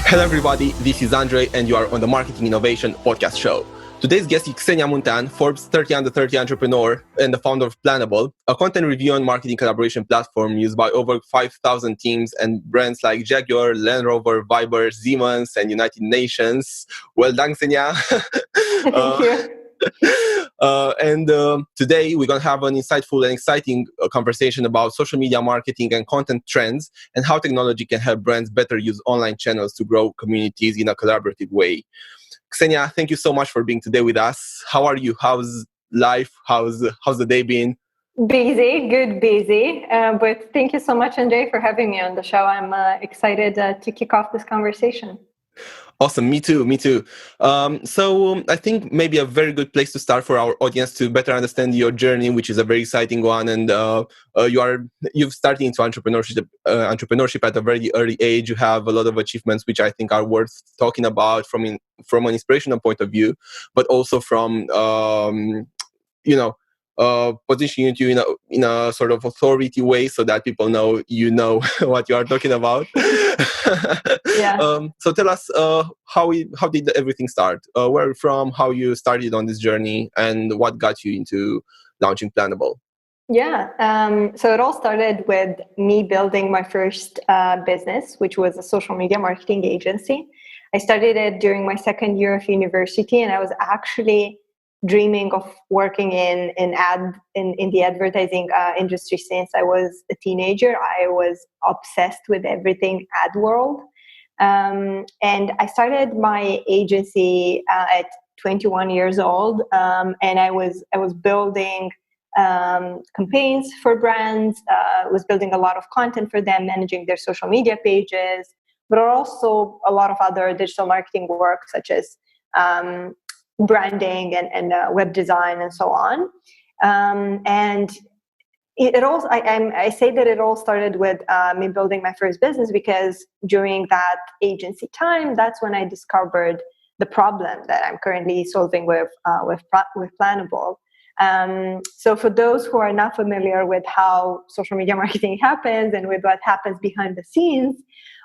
Hello everybody, this is Andrei and you are on the Marketing Innovation Podcast Show. Today's guest is Xenia Muntean, Forbes 30 Under 30 entrepreneur and the founder of Planable, a content review and marketing collaboration platform used by over 5,000 teams and brands like Jaguar, Rover, Viber, Siemens, and United Nations. Well done, Xenia. Thank you. Today we're going to have an insightful and exciting conversation about social media marketing and content trends and how technology can help brands better use online channels to grow communities in a collaborative way. Xenia, thank you so much for being today with us. How are you? How's life? How's the day been? Busy. But thank you so much, Andrei, for having me on the show. I'm excited to kick off this conversation. Awesome. Me too. So I think maybe a very good place to start for our audience to better understand your journey, which is a very exciting one. And you've started into entrepreneurship at a very early age. You have a lot of achievements, which I think are worth talking about from an inspirational point of view, but also from positioning you in a sort of authority way so that people know what you are talking about. Yeah. So tell us how did everything start? Where are you from? How you started on this journey, and what got you into launching Planable? Yeah. So it all started with me building my first business, which was a social media marketing agency. I started it during my second year of university, and I was actually dreaming of working in the advertising industry since I was a teenager. I was obsessed with everything ad world. And I started my agency at 21 years old, and I was building campaigns for brands, was building a lot of content for them, managing their social media pages, but also a lot of other digital marketing work such as branding and web design and so on. And it all, I say that it all started with me building my first business, because during that agency time, that's when I discovered the problem that I'm currently solving with Planable. So for those who are not familiar with how social media marketing happens and with what happens behind the scenes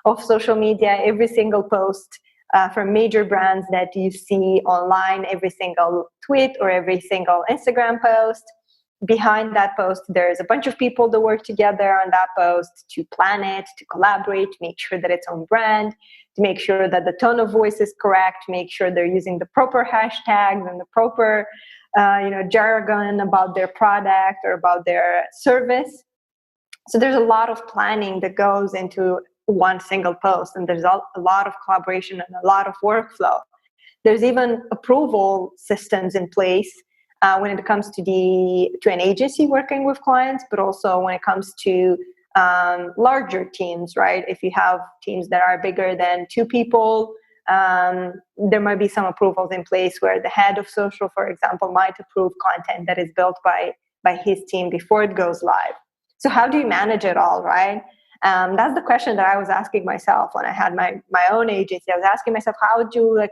of social media, every single post from major brands that you see online, every single tweet or every single Instagram post, behind that post, there's a bunch of people that work together on that post to plan it, to collaborate, to make sure that it's on brand, to make sure that the tone of voice is correct, make sure they're using the proper hashtags and the proper jargon about their product or about their service. So there's a lot of planning that goes into one single post, and there's a lot of collaboration and a lot of workflow. There's even approval systems in place when it comes to an agency working with clients, but also when it comes to larger teams, right? If you have teams that are bigger than 2 people, there might be some approvals in place where the head of social, for example, might approve content that is built by his team before it goes live. So how do you manage it all, right? That's the question that I was asking myself when I had my own agency. I was asking myself,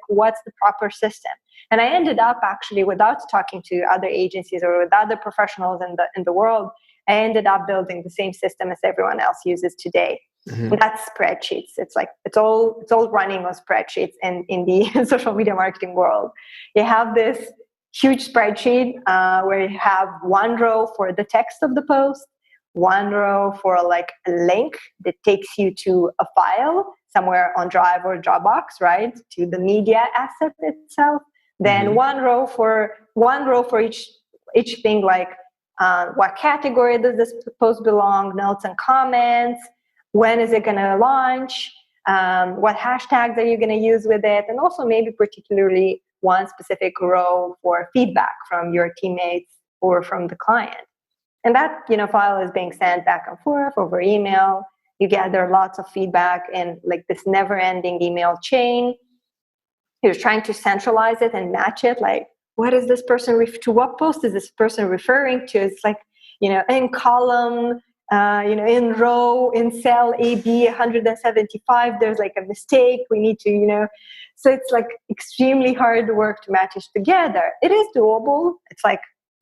what's the proper system? And I ended up actually, without talking to other agencies or with other professionals in the world, I ended up building the same system as everyone else uses today. Mm-hmm. And that's spreadsheets. It's all running on spreadsheets in the social media marketing world. You have this huge spreadsheet where you have one row for the text of the post, one row for a link that takes you to a file somewhere on Drive or Dropbox, right, to the media asset itself. Then mm-hmm. one row for each thing, what category does this post belong, notes and comments, when is it going to launch, what hashtags are you going to use with it, and also maybe particularly one specific row for feedback from your teammates or from the client. And that file is being sent back and forth over email. You gather lots of feedback in this never-ending email chain. You're trying to centralize it and match it. What is this person to what post is this person referring to? It's in column, in row, in cell AB 175. There's a mistake. We need to, So it's extremely hard work to match it together. It is doable.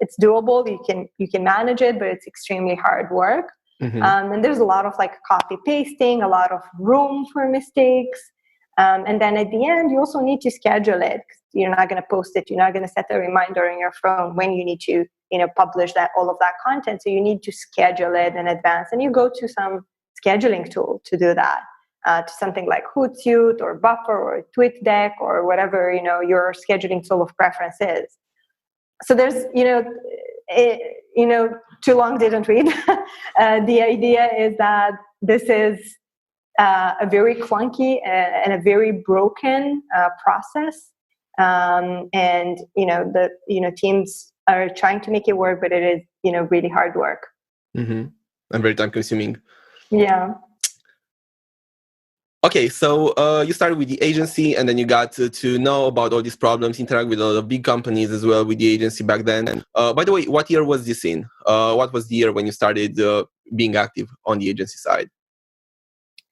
It's doable. You can manage it, but it's extremely hard work. Mm-hmm. And there's a lot of copy pasting, a lot of room for mistakes. And then at the end, you also need to schedule it. You're not going to post it. You're not going to set a reminder on your phone when you need to, publish all of that content. So you need to schedule it in advance, and you go to some scheduling tool to do that, to something like Hootsuite or Buffer or TweetDeck or whatever, your scheduling tool of preference is. So there's, too long didn't read. The idea is that this is a very clunky and a very broken process, and teams are trying to make it work, but it is really hard work. Mm-hmm. And very time consuming. Yeah. Okay, so you started with the agency, and then you got to know about all these problems, interact with a lot of big companies as well with the agency back then. By the way, what year was this in? What was the year when you started being active on the agency side?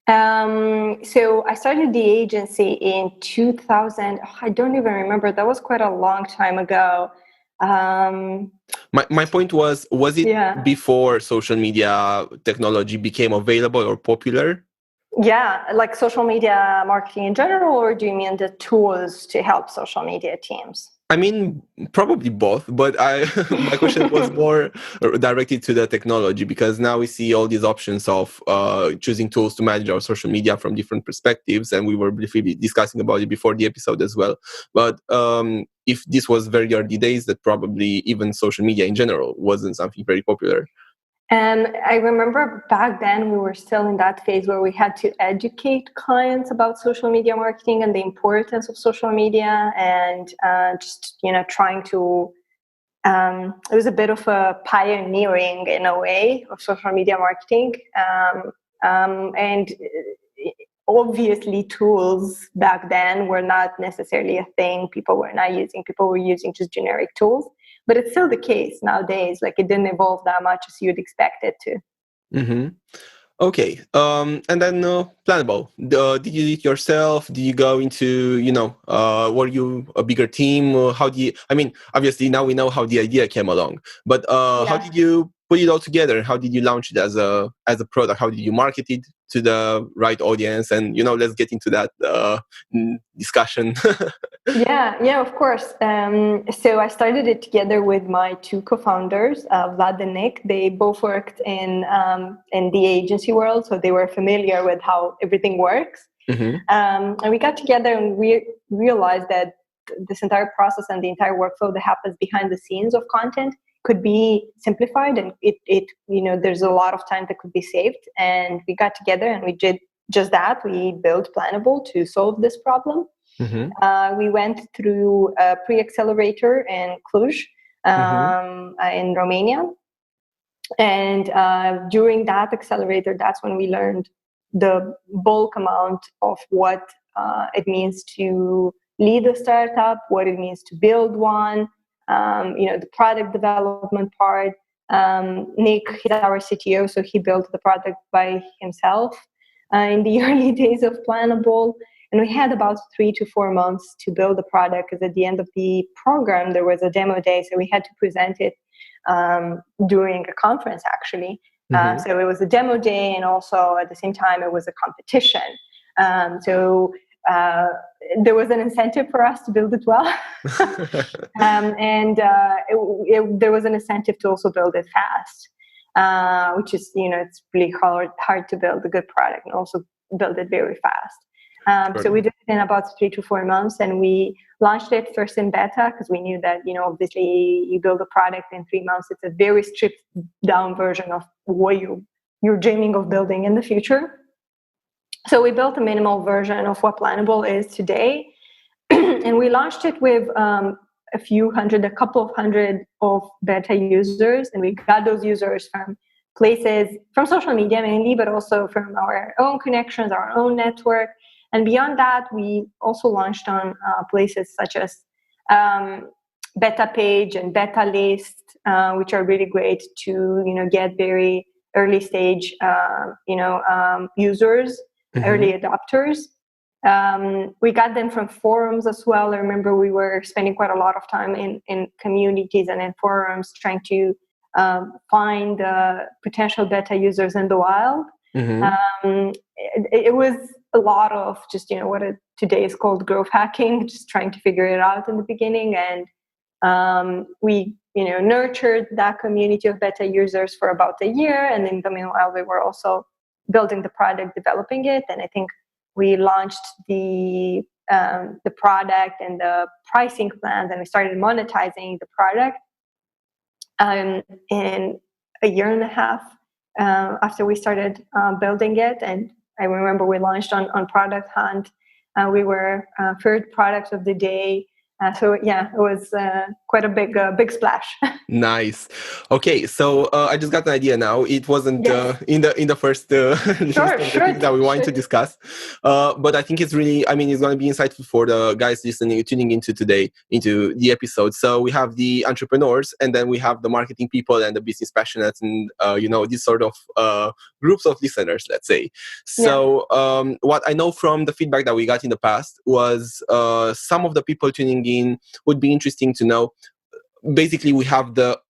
So I started the agency in 2000. I don't even remember. That was quite a long time ago. My point was it before social media technology became available or popular? Yeah, like social media marketing in general, or do you mean the tools to help social media teams? I mean, probably both, but my question was more directed to the technology, because now we see all these options of choosing tools to manage our social media from different perspectives, and we were briefly discussing about it before the episode as well. But if this was very early days, that probably even social media in general wasn't something very popular. And I remember back then we were still in that phase where we had to educate clients about social media marketing and the importance of social media, and just trying to. It was a bit of a pioneering in a way of social media marketing, and obviously tools back then were not necessarily a thing. People were not using. People were using just generic tools. But it's still the case nowadays. Like, it didn't evolve that much as you'd expect it to. Mm-hmm. Okay. And then Planable. Did you do it yourself? Did you go into, were you a bigger team? Obviously now we know how the idea came along, but how did you put it all together? How did you launch it as a product? How did you market it to the right audience? And, let's get into that discussion. Yeah, of course. So I started it together with my two co-founders, Vlad and Nick. They both worked in the agency world, so they were familiar with how everything works. Mm-hmm. And we got together and we realized that this entire process and the entire workflow that happens behind the scenes of content could be simplified, and it there's a lot of time that could be saved. And we got together and we did just that. We built Planable to solve this problem. Mm-hmm. We went through a pre-accelerator in Cluj, in Romania. And during that accelerator, that's when we learned the bulk amount of what it means to lead a startup, what it means to build one, the product development part. Nick is our CTO, so he built the product by himself in the early days of Planable. And we had about 3 to 4 months to build the product, because at the end of the program, there was a demo day. So we had to present it during a conference, actually. Mm-hmm. So it was a demo day, and also at the same time, it was a competition. So there was an incentive for us to build it well. There was an incentive to also build it fast, which is, it's really hard to build a good product and also build it very fast. So we did it in about 3 to 4 months, and we launched it first in beta, because we knew that, obviously you build a product in 3 months. It's a very stripped down version of what you're dreaming of building in the future. So we built a minimal version of what Planable is today. And we launched it with a couple of hundred of beta users. And we got those users from social media mainly, but also from our own connections, our own network. And beyond that, we also launched on places such as Beta Page and Beta List, which are really great to get very early stage users, mm-hmm. early adopters. We got them from forums as well. I remember we were spending quite a lot of time in communities and in forums trying to find potential beta users in the wild. Mm-hmm. It was a lot of just, what today is called growth hacking, just trying to figure it out in the beginning. And we, nurtured that community of beta users for about a year. And in the meanwhile, we were also building the product, developing it. And I think we launched the product and the pricing plans, and we started monetizing the product in a year and a half after we started building it. And I remember we launched on Product Hunt. We were third product of the day. So yeah, it was quite a big splash. Nice. Okay, so I just got an idea now. It wasn't Yes. in the first list of the things that we wanted to discuss, but I think it's really, it's going to be insightful for the guys tuning into today, into the episode. So we have the entrepreneurs, and then we have the marketing people and the business passionates, and these sort of groups of listeners, let's say. So what I know from the feedback that we got in the past was some of the people tuning in would be interesting to know. Basically, we have the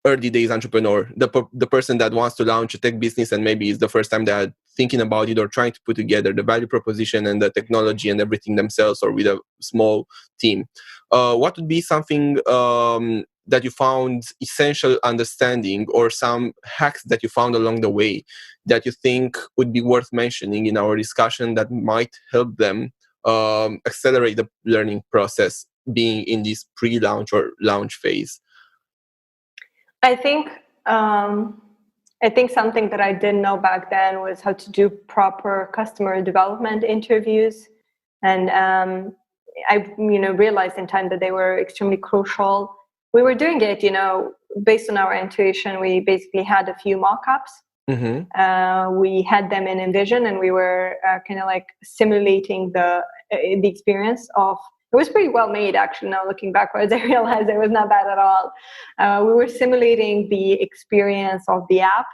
early days entrepreneur, the person that wants to launch a tech business and maybe it's the first time they're thinking about it or trying to put together the value proposition and the technology and everything themselves or with a small team. What would be something that you found essential understanding or some hacks that you found along the way that you think would be worth mentioning in our discussion that might help them accelerate the learning process being in this pre-launch or launch phase? I think something that I didn't know back then was how to do proper customer development interviews, and I realized in time that they were extremely crucial. We were doing it, based on our intuition. We basically had a few mock-ups. Mm-hmm. We had them in InVision, and we were kind of like simulating the experience of. It was pretty well made, actually. Now looking backwards, I realized it was not bad at all. We were simulating the experience of the app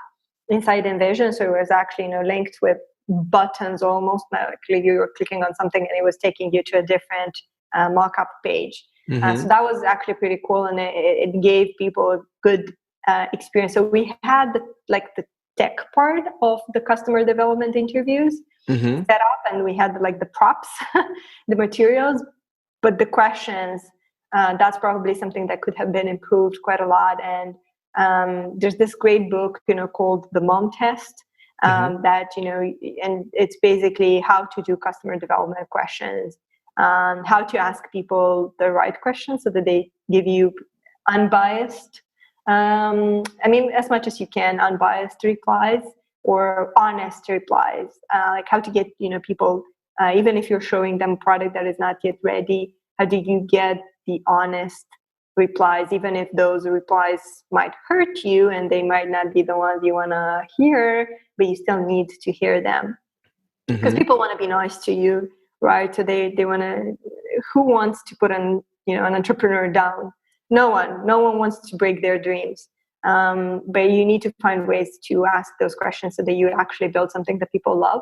inside InVision, so it was actually linked with buttons almost. Like you were clicking on something, and it was taking you to a different mock-up page. Mm-hmm. So that was actually pretty cool, and it gave people a good experience. So we had the tech part of the customer development interviews mm-hmm. set up, and we had the props, the materials. But the questions, that's probably something that could have been improved quite a lot. And there's this great book, called The Mom Test, mm-hmm. that, and it's basically how to do customer development questions, how to ask people the right questions so that they give you unbiased, as much as you can, unbiased replies or honest replies, like how to get, people, even if you're showing them a product that is not yet ready, how do you get the honest replies, even if those replies might hurt you and they might not be the ones you want to hear, but you still need to hear them. Because mm-hmm. people want to be nice to you, right? So they want to, who wants to put an entrepreneur down? No one wants to break their dreams. But you need to find ways to ask those questions so that you actually build something that people love.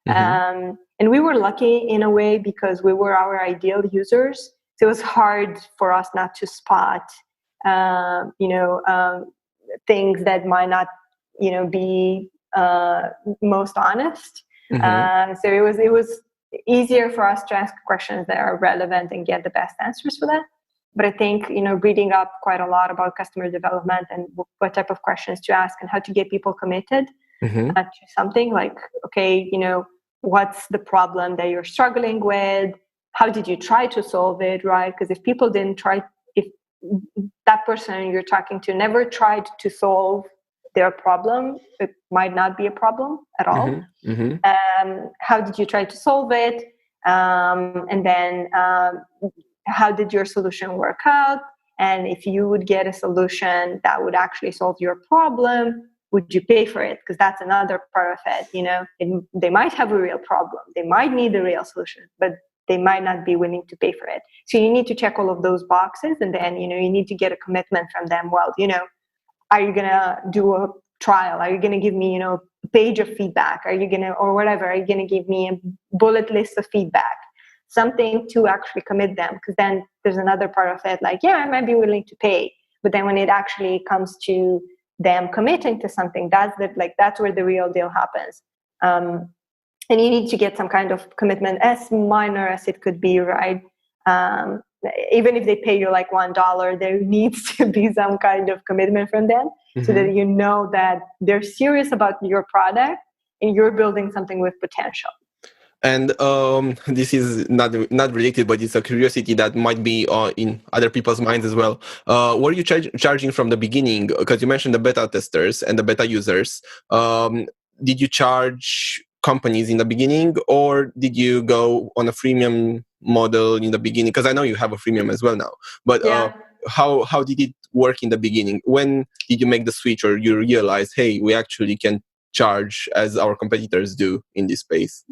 Mm-hmm. And we were lucky in a way because we were our ideal users. So it was hard for us not to spot, things that might not, be most honest. Mm-hmm. So it was easier for us to ask questions that are relevant and get the best answers for that. But I think, reading up quite a lot about customer development and what type of questions to ask and how to get people committed mm-hmm. To something like, okay, what's the problem that you're struggling with? How did you try to solve it, right? Because if people didn't try, if that person you're talking to never tried to solve their problem, it might not be a problem at all. Mm-hmm. Mm-hmm. How did you try to solve it? And then how did your solution work out? And if you would get a solution that would actually solve your problem, would you pay for it? Because that's another part of it. They might have a real problem. They might need a real solution, but they might not be willing to pay for it. So you need to check all of those boxes. And then, you need to get a commitment from them. Well, are you going to do a trial? Are you going to give me, a page of feedback? Are you going to, or whatever, are you going to give me a bullet list of feedback? Something to actually commit them. Because then there's another part of it, like, yeah, I might be willing to pay. But then when it actually comes to them committing to something, that's where the real deal happens. and you need to get some kind of commitment, as minor as it could be, right? Even if they pay you like $1, there needs to be some kind of commitment from them, so that you know that they're serious about your product and you're building something with potential. And this is not related, but it's a curiosity that might be in other people's minds as well. Were you charging from the beginning? Because you mentioned the beta testers and the beta users. Did you charge companies in the beginning, or did you go on a freemium model in the beginning? Because I know you have a freemium as well now. But how did it work in the beginning? When did you make the switch, or you realized, hey, we actually can charge as our competitors do in this space?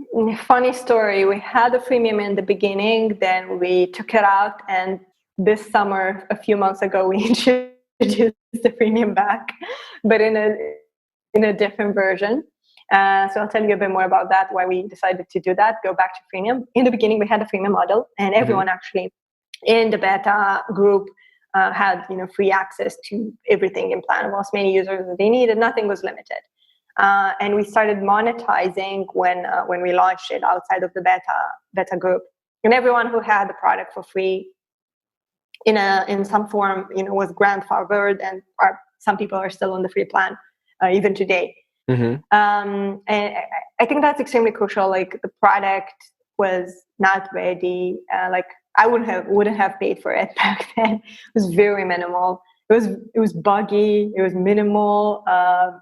Funny story. We had a freemium in the beginning, then we took it out, and this summer, a few months ago, we introduced the freemium back, but in a different version. So I'll tell you a bit more about that, why we decided to do that, go back to freemium. In the beginning, we had a freemium model, and everyone actually in the beta group had free access to everything in Planable, as many users as they needed. Nothing was limited. And we started monetizing when we launched it outside of the beta group, and everyone who had the product for free in some form, was grandfathered, and some people are still on the free plan even today. And I think that's extremely crucial. Like, the product was not ready. Like, I wouldn't have paid for it back then. It was very minimal. It was buggy. It was minimal.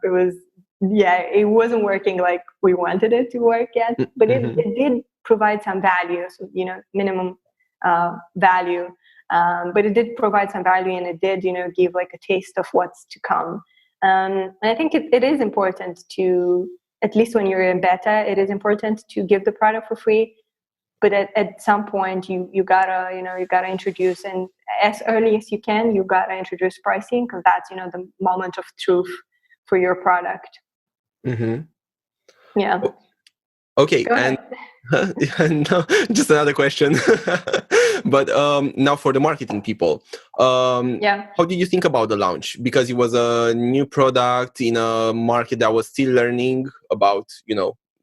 It wasn't working like we wanted it to work yet, but it did provide some value. So, minimum value, but it did provide some value, and it did, give like a taste of what's to come. And I think it is important to, at least when you're in beta, it is important to give the product for free. But at some point, you gotta introduce, and as early as you can, you gotta introduce pricing, because that's the moment of truth for your product. Yeah. Okay. And no, just another question. But now for the marketing people, how did you think about the launch? Because it was a new product in a market that was still learning about,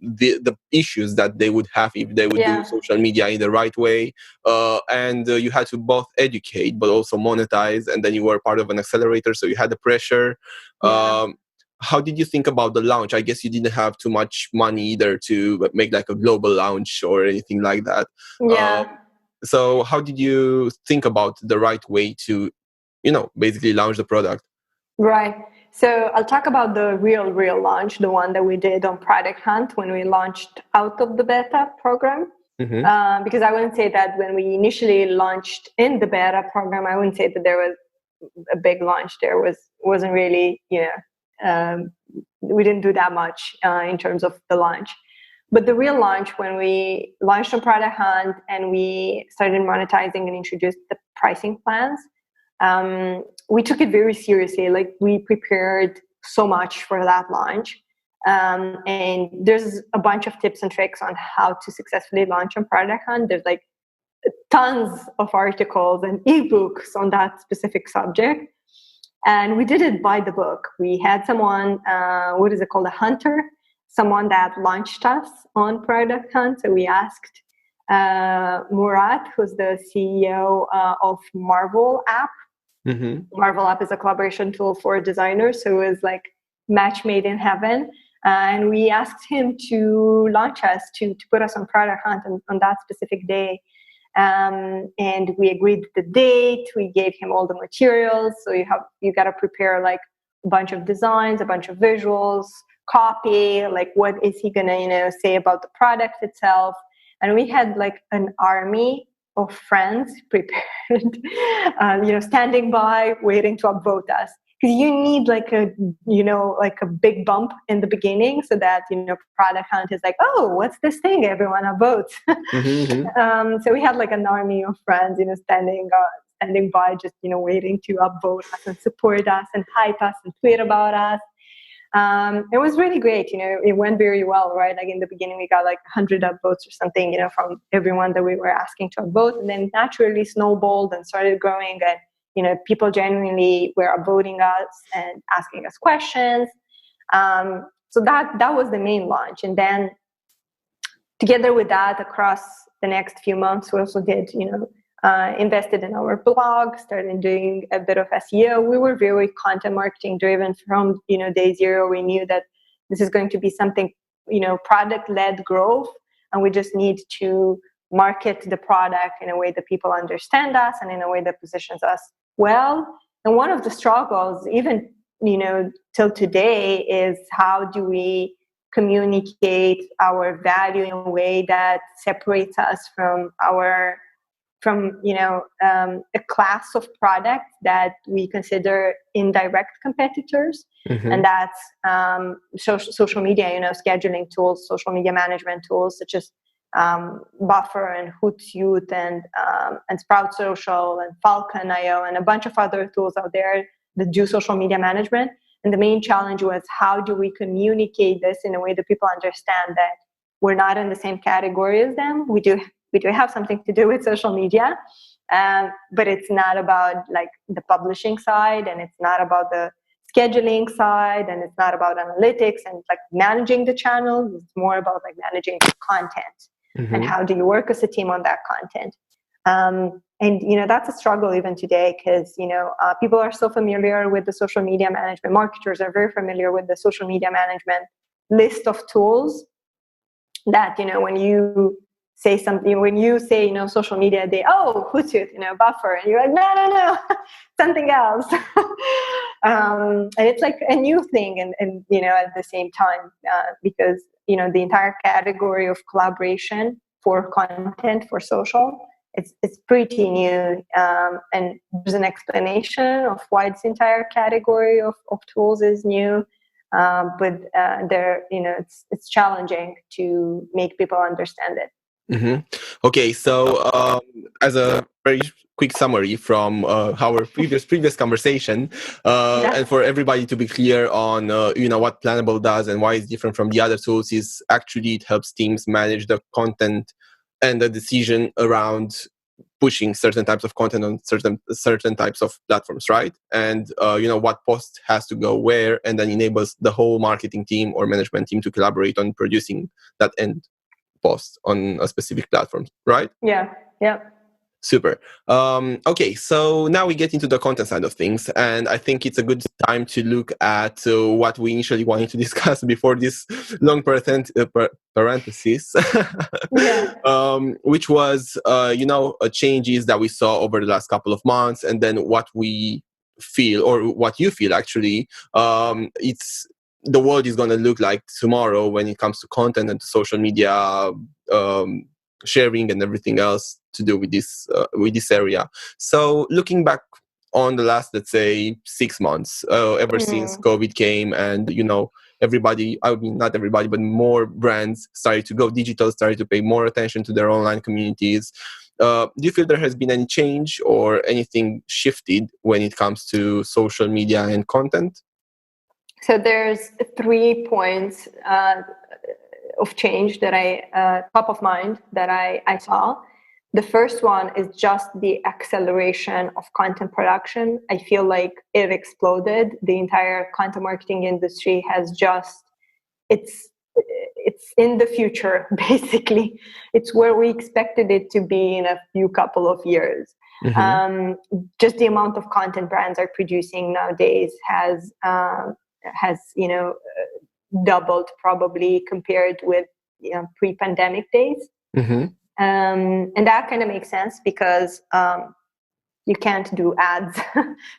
the issues that they would have if they would do social media in the right way. And you had to both educate, but also monetize. And then you were part of an accelerator, so you had the pressure. How did you think about the launch? I guess you didn't have too much money either to make like a global launch or anything like that. So how did you think about the right way to, basically launch the product? Right. So I'll talk about the real launch, the one that we did on Product Hunt when we launched out of the beta program. Because I wouldn't say that when we initially launched in the beta program, I wouldn't say that there was a big launch. There wasn't really, we didn't do that much in terms of the launch. But the real launch, when we launched on Product Hunt and we started monetizing and introduced the pricing plans, we took it very seriously. Like, we prepared so much for that launch. And there's a bunch of tips and tricks on how to successfully launch on Product Hunt. There's like tons of articles and ebooks on that specific subject. And we did it by the book. We had someone, what is it called, a hunter, someone that launched us on Product Hunt. So we asked Murat, who's the CEO of Marvel app. Marvel app is a collaboration tool for designers. So it was like match made in heaven. And we asked him to launch us, to put us on Product Hunt on that specific day. And we agreed the date. We gave him all the materials. So you got to prepare like a bunch of designs, a bunch of visuals, copy, like what is he gonna say about the product itself. And we had like an army of friends prepared, standing by, waiting to upvote us. Because you need like a big bump in the beginning, so that Product Hunt is like, oh, what's this thing? Everyone upvotes. So we had like an army of friends, standing by, just waiting to upvote us and support us and hype us and tweet about us. It was really great. It went very well, right? Like in the beginning, we got like 100 upvotes or something, from everyone that we were asking to upvote, and then naturally snowballed and started growing. And people genuinely were upvoting us and asking us questions. So that was the main launch. And then together with that, across the next few months, we also did, invested in our blog, started doing a bit of SEO. We were very content marketing driven from, day zero. We knew that this is going to be something, product-led growth, and we just need to market the product in a way that people understand us and in a way that positions us well. And one of the struggles, even, till today, is how do we communicate our value in a way that separates us from a class of products that we consider indirect competitors. Mm-hmm. And that's social media, scheduling tools, social media management tools such as Buffer and Hootsuite and Sprout Social and Falcon.io and a bunch of other tools out there that do social media management. And the main challenge was, how do we communicate this in a way that people understand that we're not in the same category as them? We do have something to do with social media, but it's not about like the publishing side, and it's not about the scheduling side, and it's not about analytics and like managing the channels. It's more about like managing the content. Mm-hmm. And how do you work as a team on that content? And that's a struggle even today, because people are so familiar with the social media management. Marketers are very familiar with the social media management list of tools that when you say something, when you say social media, Hootsuite, Buffer, and you're like, no, something else. And it's like a new thing, and at the same time, because the entire category of collaboration for content for social, it's pretty new, and there's an explanation of why this entire category of tools is new, but it's challenging to make people understand it. Mm-hmm. Okay, so as a very quick summary from our previous conversation, and for everybody to be clear on what Planable does and why it's different from the other tools, is actually it helps teams manage the content and the decision around pushing certain types of content on certain types of platforms, right? And what post has to go where, and then enables the whole marketing team or management team to collaborate on producing that end post on a specific platform, right? Yeah. Super. Okay, so now we get into the content side of things, and I think it's a good time to look at what we initially wanted to discuss before this long parenthesis, which was changes that we saw over the last couple of months, and then what we feel, or what you feel actually, the world is going to look like tomorrow when it comes to content and social media sharing and everything else to do with this area. So looking back on the last, let's say, 6 months, ever since COVID came, and everybody, I mean not everybody, but more brands started to go digital, started to pay more attention to their online communities. Do you feel there has been any change or anything shifted when it comes to social media and content? So there's 3 points of change that top of mind that I saw. The first one is just the acceleration of content production. I feel like it exploded. The entire content marketing industry has it's in the future, basically. It's where we expected it to be in a couple of years. Mm-hmm. Just the amount of content brands are producing nowadays has doubled probably compared with pre-pandemic days. Mm-hmm. And that kind of makes sense because you can't do ads.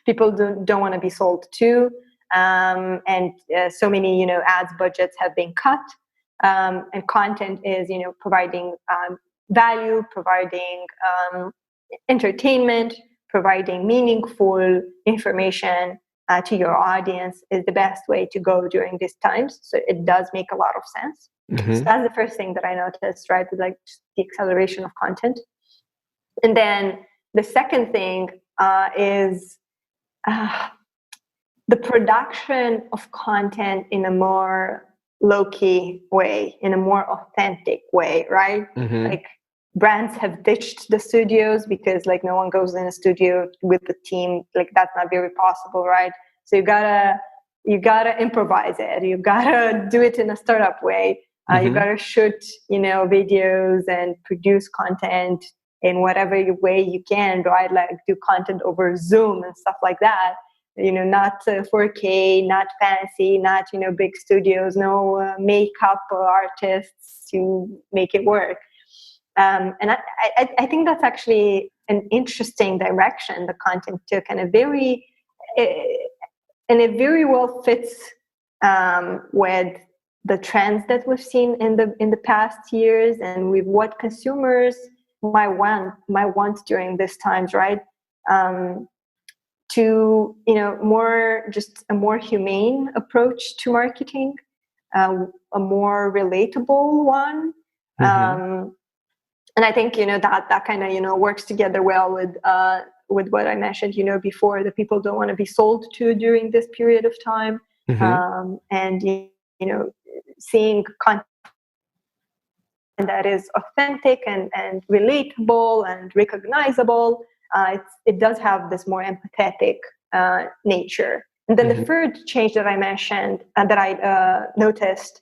People don't want to be sold to, and so many ads budgets have been cut, and content is providing value, providing entertainment, providing meaningful information to your audience is the best way to go during these times. So it does make a lot of sense. Mm-hmm. So that's the first thing that I noticed, right? Like the acceleration of content. And then the second thing is the production of content in a more low-key way, in a more authentic way, right? Mm-hmm. Like brands have ditched the studios because like no one goes in a studio with the team. Like that's not very possible, right? So you gotta improvise it. You gotta do it in a startup way. You got to shoot, videos and produce content in whatever way you can, right? Like do content over Zoom and stuff like that. Not 4K, not fancy, not, big studios, no makeup artists to make it work. And I think that's actually an interesting direction the content took, and it very well fits with the trends that we've seen in the past years, and with what consumers might want during these times, right? To just a more humane approach to marketing, a more relatable one. And I think that kind of works together well with what I mentioned before, that people don't want to be sold to during this period of time. And seeing content that is authentic and relatable and recognizable, it does have this more empathetic nature. And then the third change that I mentioned that I noticed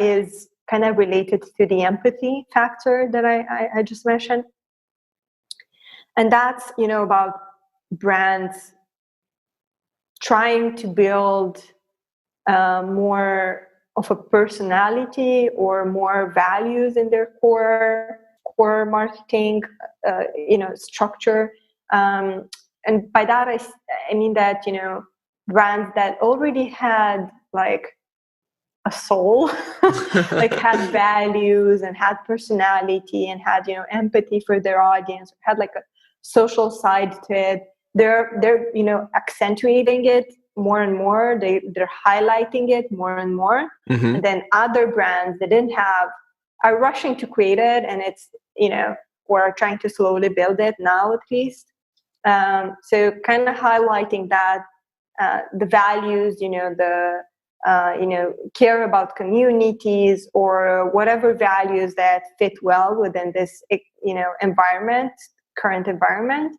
is kind of related to the empathy factor that I just mentioned. And that's, about brands trying to build more of a personality or more values in their core marketing, structure. And by that, I mean that, brands that already had like a soul, like had values and had personality and had, empathy for their audience, had like a social side to it. They're accentuating it more and more. They're highlighting it more and more. And then other brands that didn't have are rushing to create it, and it's we're trying to slowly build it now, at least. So kind of highlighting that the values, care about communities, or whatever values that fit well within this current environment,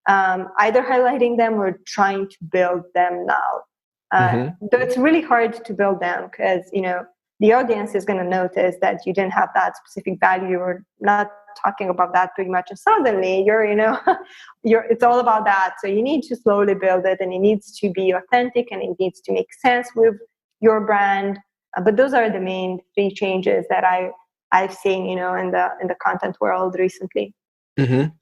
either highlighting them or trying to build them now. Though it's really hard to build them, because the audience is going to notice that you didn't have that specific value, or not talking about that pretty much, and suddenly it's all about that. So you need to slowly build it, and it needs to be authentic, and it needs to make sense with your brand. But those are the main three changes that I've seen in the content world recently. And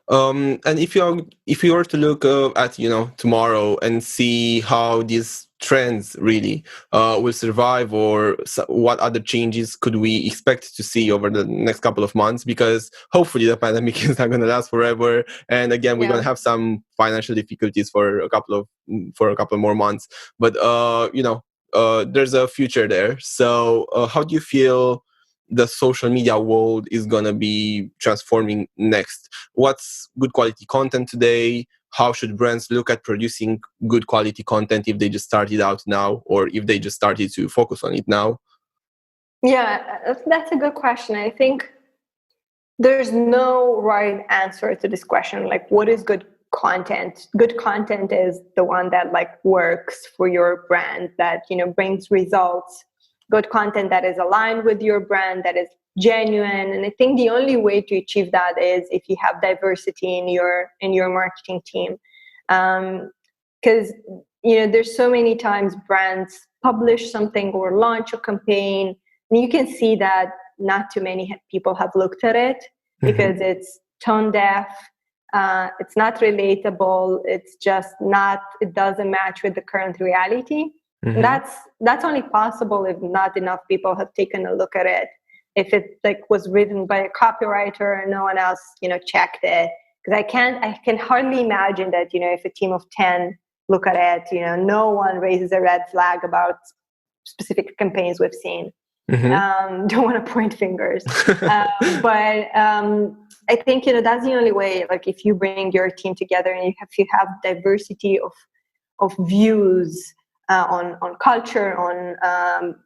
if you were to look at tomorrow and see how these trends really will survive, or what other changes could we expect to see over the next couple of months, because hopefully the pandemic is not going to last forever, and again we're going to have some financial difficulties for a couple of more months, but there's a future there. So how do you feel the social media world is going to be transforming next? What's good quality content today? How should brands look at producing good quality content if they just started out now, or if they just started to focus on it now? Yeah, that's a good question. I think there's no right answer to this question. Like, what is good content? Good content is the one that works for your brand, that brings results. Good content that is aligned with your brand, that is genuine. And I think the only way to achieve that is if you have diversity in your marketing team. Because there's so many times brands publish something or launch a campaign, and you can see that not too many people have looked at it, because it's tone deaf, it's not relatable, it's just not, it doesn't match with the current reality. And that's only possible if not enough people have taken a look at it. If it was written by a copywriter and no one else checked it, because I can hardly imagine that if a team of 10 look at it, no one raises a red flag about specific campaigns we've seen. Don't want to point fingers, but I think that's the only way. Like, if you bring your team together and if you have diversity of views on culture, on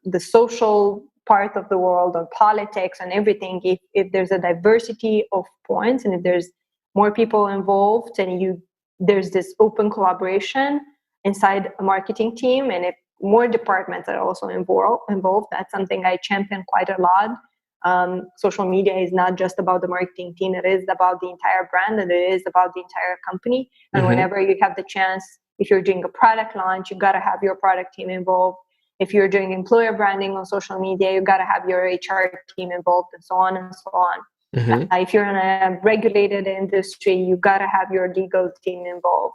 the social part of the world, on politics, and everything, if there's a diversity of points, and if there's more people involved, and there's this open collaboration inside a marketing team, and if more departments are also involved. That's something I champion quite a lot. Social media is not just about the marketing team. It is about the entire brand, and it is about the entire company. And whenever you have the chance, if you're doing a product launch, you got to have your product team involved. If you're doing employer branding on social media, you got to have your HR team involved, and so on and so on. If you're in a regulated industry, you got to have your legal team involved.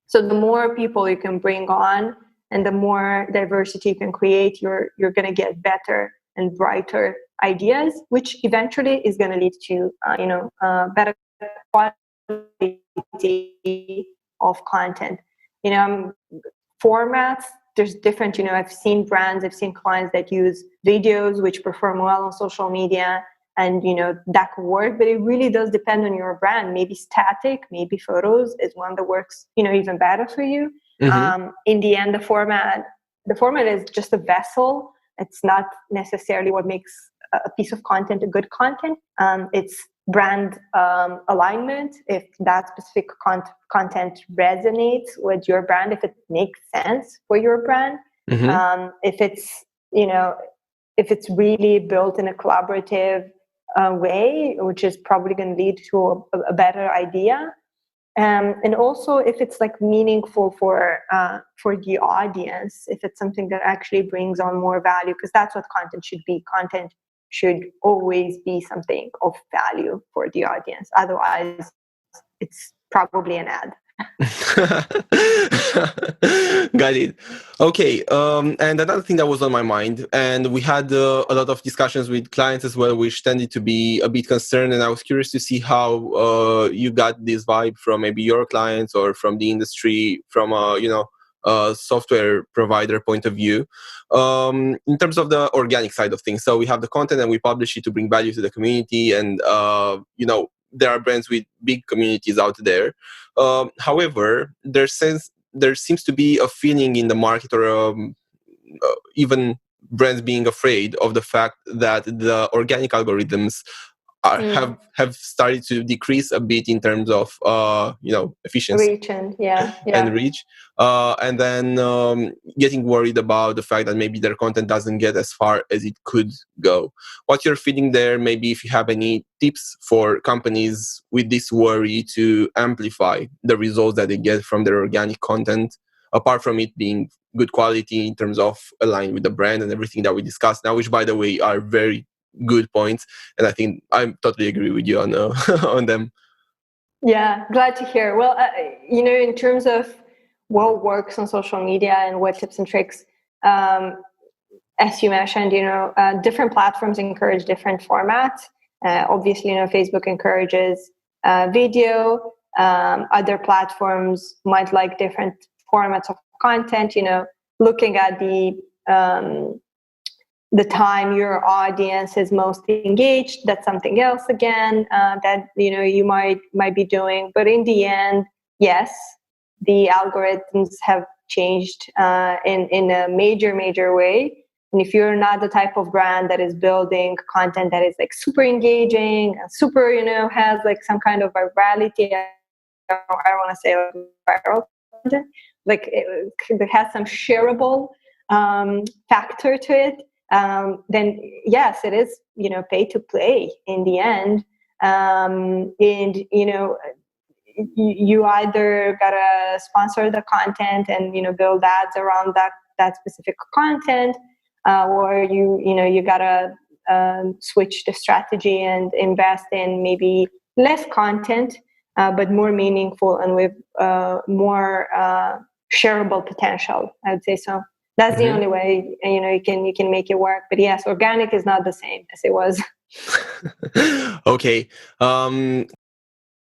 So the more people you can bring on and the more diversity you can create, you're going to get better and brighter ideas, which eventually is going to lead to better quality of content. Formats, there's different, I've seen brands, I've seen clients that use videos which perform well on social media, and that could work, but it really does depend on your brand. Maybe static, maybe photos is one that works even better for you. In the end, the format is just a vessel. It's not necessarily what makes a piece of content a good content. It's brand alignment. If that specific content resonates with your brand, if it makes sense for your brand, if it's really built in a collaborative way, which is probably going to lead to a better idea. And also if it's like meaningful for the audience, if it's something that actually brings on more value, because that's what content should be. Content should always be something of value for the audience. Otherwise, it's probably an ad. Got it. Okay. And another thing that was on my mind, and we had a lot of discussions with clients as well, which tended to be a bit concerned. And I was curious to see how you got this vibe from maybe your clients or from the industry, from a software provider point of view, in terms of the organic side of things. So we have the content and we publish it to bring value to the community, and there are brands with big communities out there. However, there seems to be a feeling in the market, or even brands being afraid of the fact that the organic algorithms have started to decrease a bit in terms of efficiency, reach and reach, and then getting worried about the fact that maybe their content doesn't get as far as it could go. What's your feeling there? Maybe if you have any tips for companies with this worry to amplify the results that they get from their organic content, apart from it being good quality in terms of aligned with the brand and everything that we discussed now, which by the way are very good points, and I think I totally agree with you on on them. Yeah, glad to hear. Well, in terms of what works on social media and what tips and tricks, as you mentioned, different platforms encourage different formats. Obviously, Facebook encourages video. Other platforms might like different formats of content. Looking at the time your audience is most engaged, that's something else again that you might be doing. But in the end, yes, the algorithms have changed in a major way. And if you're not the type of brand that is building content that is like super engaging and super has like some kind of virality, I don't want to say like viral content, like it has some shareable factor to it, then yes, it is pay to play in the end. And you either gotta sponsor the content and build ads around that specific content, or you gotta switch the strategy and invest in maybe less content, but more meaningful and with more shareable potential, I would say. So that's the only way you can make it work. But yes, organic is not the same as it was. Okay.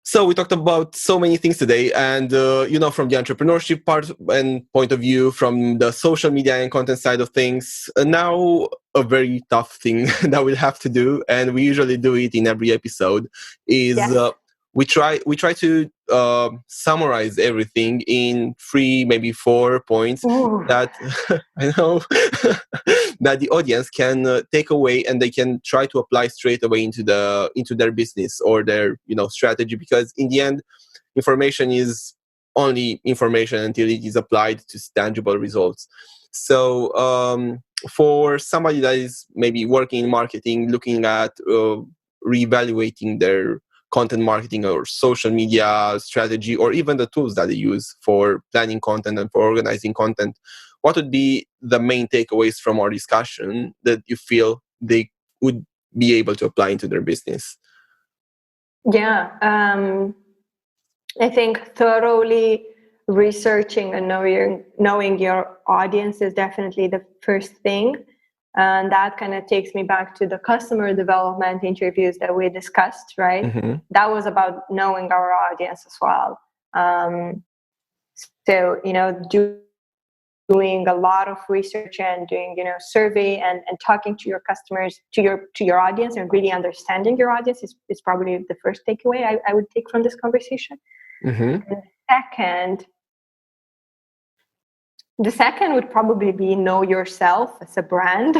So we talked about so many things today, and from the entrepreneurship part and point of view, from the social media and content side of things. Now a very tough thing that we'll have to do, and we usually do it in every episode, is we try to summarize everything in 3, maybe 4 points. Ooh. That I know that the audience can take away, and they can try to apply straight away into their business or their strategy. Because in the end, information is only information until it is applied to tangible results. So for somebody that is maybe working in marketing, looking at reevaluating their content marketing or social media strategy, or even the tools that they use for planning content and for organizing content, what would be the main takeaways from our discussion that you feel they would be able to apply into their business? Yeah, I think thoroughly researching and knowing your audience is definitely the first thing. And that kind of takes me back to the customer development interviews that we discussed, right? Mm-hmm. That was about knowing our audience as well. So, doing a lot of research and doing, survey and talking to your customers, to your audience, and really understanding your audience is probably the first takeaway I would take from this conversation. Mm-hmm. And the second would probably be know yourself as a brand.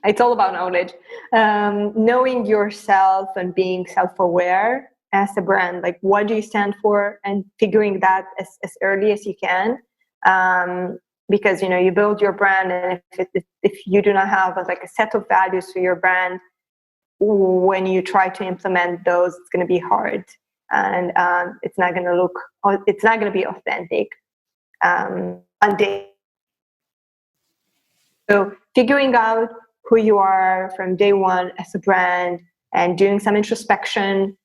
It's all about knowledge. Knowing yourself and being self-aware as a brand, like what do you stand for, and figuring that as early as you can. Because you build your brand, and if you do not have a set of values for your brand, when you try to implement those, it's going to be hard, and it's not going to be authentic. So figuring out who you are from day one as a brand, and doing some introspection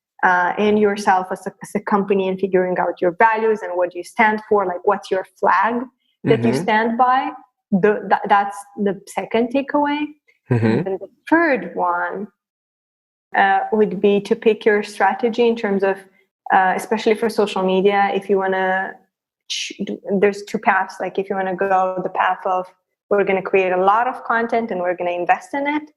in yourself as a company, and figuring out your values and what you stand for, like what's your flag that you stand by. That's the second takeaway. And the third one would be to pick your strategy in terms of, especially for social media, if you want to, there's two paths. Like if you want to go the path of, we're going to create a lot of content and we're going to invest in it,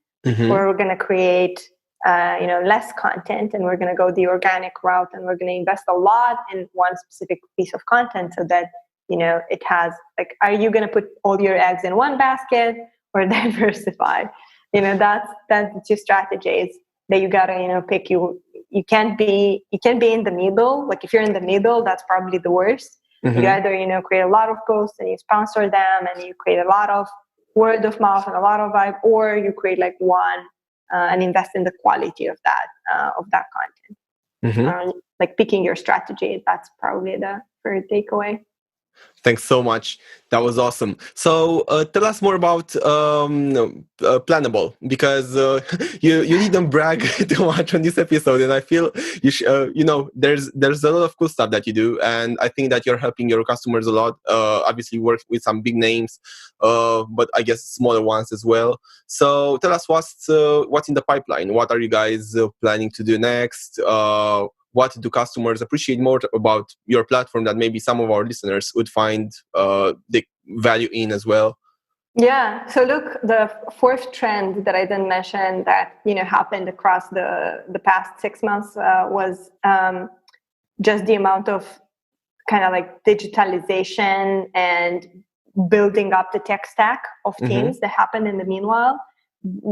or we're going to create less content and we're going to go the organic route, and we're going to invest a lot in one specific piece of content, so that it has, are you going to put all your eggs in one basket or diversify? That's the two strategies that you gotta pick. You can't be in the middle. Like if you're in the middle, that's probably the worst. You either create a lot of posts and you sponsor them and you create a lot of word of mouth and a lot of vibe, or you create one and invest in the quality of that content. Like picking your strategy, that's probably the third takeaway. Thanks so much. That was awesome. So tell us more about Planable, because you didn't brag too much on this episode, and I feel there's a lot of cool stuff that you do, and I think that you're helping your customers a lot. Obviously, you work with some big names, but I guess smaller ones as well. So tell us what's in the pipeline. What are you guys planning to do next? What do customers appreciate more about your platform that maybe some of our listeners would find the value in as well? Yeah. So look, the fourth trend that I didn't mention that happened across the past 6 months was just the amount of kind of digitalization and building up the tech stack of teams that happened in the meanwhile,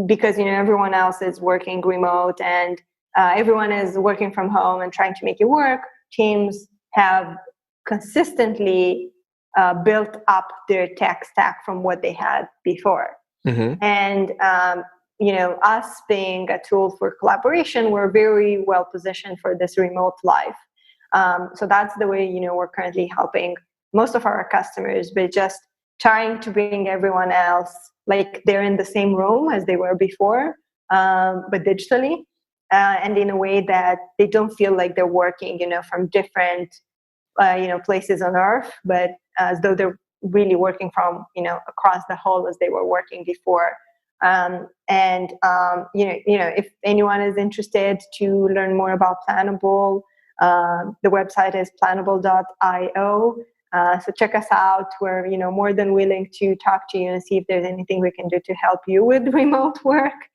because everyone else is working remote and everyone is working from home and trying to make it work. Teams have consistently built up their tech stack from what they had before. And, us being a tool for collaboration, we're very well positioned for this remote life. So that's the way, we're currently helping most of our customers, but just trying to bring everyone else, like they're in the same room as they were before, but digitally. And in a way that they don't feel like they're working, from different, places on earth, but as though they're really working from, across the hall as they were working before. If anyone is interested to learn more about Planable, the website is planable.io. So check us out. We're, more than willing to talk to you and see if there's anything we can do to help you with remote work.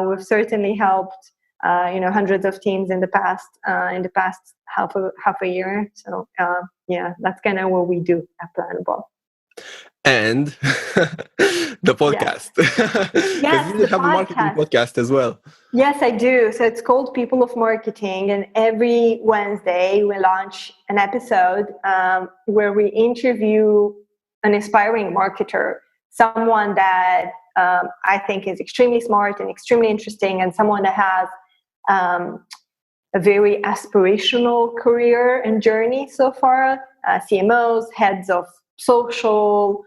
We've certainly helped hundreds of teams in the past half a year. So that's kind of what we do at Planable. And the podcast. Yes, you have a marketing podcast as well. Yes, I do. So it's called People of Marketing, and every Wednesday we launch an episode where we interview an inspiring marketer, someone that I think is extremely smart and extremely interesting, and someone that has a very aspirational career and journey so far. CMOs, heads of social,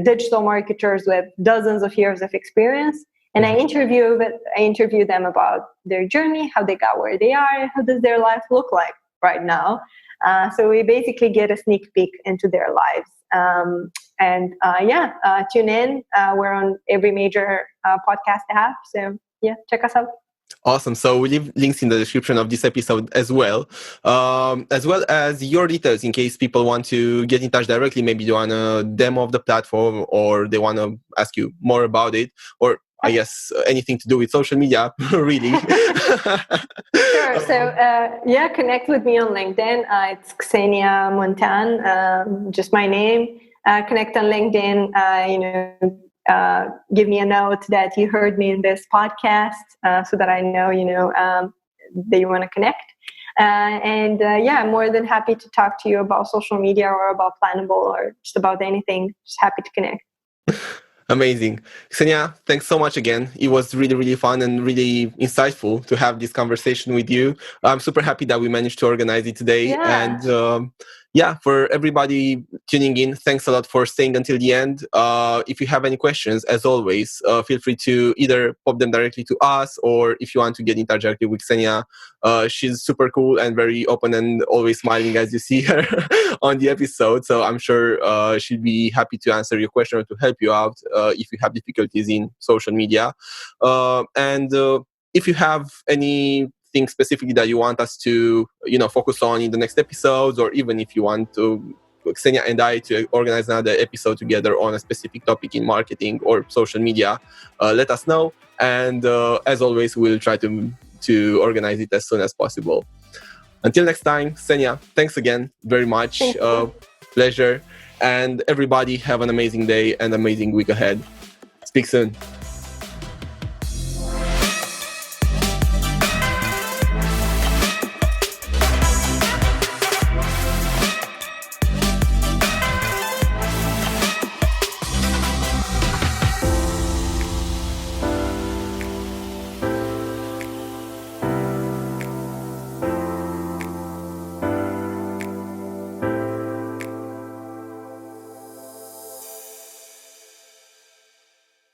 digital marketers with dozens of years of experience. And I interview them about their journey, how they got where they are, how does their life look like right now. So we basically get a sneak peek into their lives. Tune in. We're on every major podcast app. So yeah, check us out. Awesome. So we'll leave links in the description of this episode as well as your details in case people want to get in touch directly. Maybe they want a demo of the platform, or they want to ask you more about it, or I guess anything to do with social media, really. Sure. So, connect with me on LinkedIn. It's Xenia Muntean, just my name. Connect on LinkedIn. Give me a note that you heard me in this podcast, so that I know, that you want to connect. I'm more than happy to talk to you about social media or about Planable or just about anything. Just happy to connect. Amazing. Xenia, thanks so much again. It was really, really fun and really insightful to have this conversation with you. I'm super happy that we managed to organize it today. Yeah. And for everybody tuning in, thanks a lot for staying until the end. If you have any questions, as always, feel free to either pop them directly to us, or if you want to get in touch directly with Xenia, she's super cool and very open and always smiling, as you see her on the episode. So I'm sure she'll be happy to answer your question or to help you out if you have difficulties in social media. And if you have anything specifically that you want us to, focus on in the next episodes, or even if you want to Xenia and I to organize another episode together on a specific topic in marketing or social media, let us know. And as always, we'll try to organize it as soon as possible. Until next time, Xenia, thanks again very much. Pleasure. And everybody have an amazing day and amazing week ahead. Speak soon.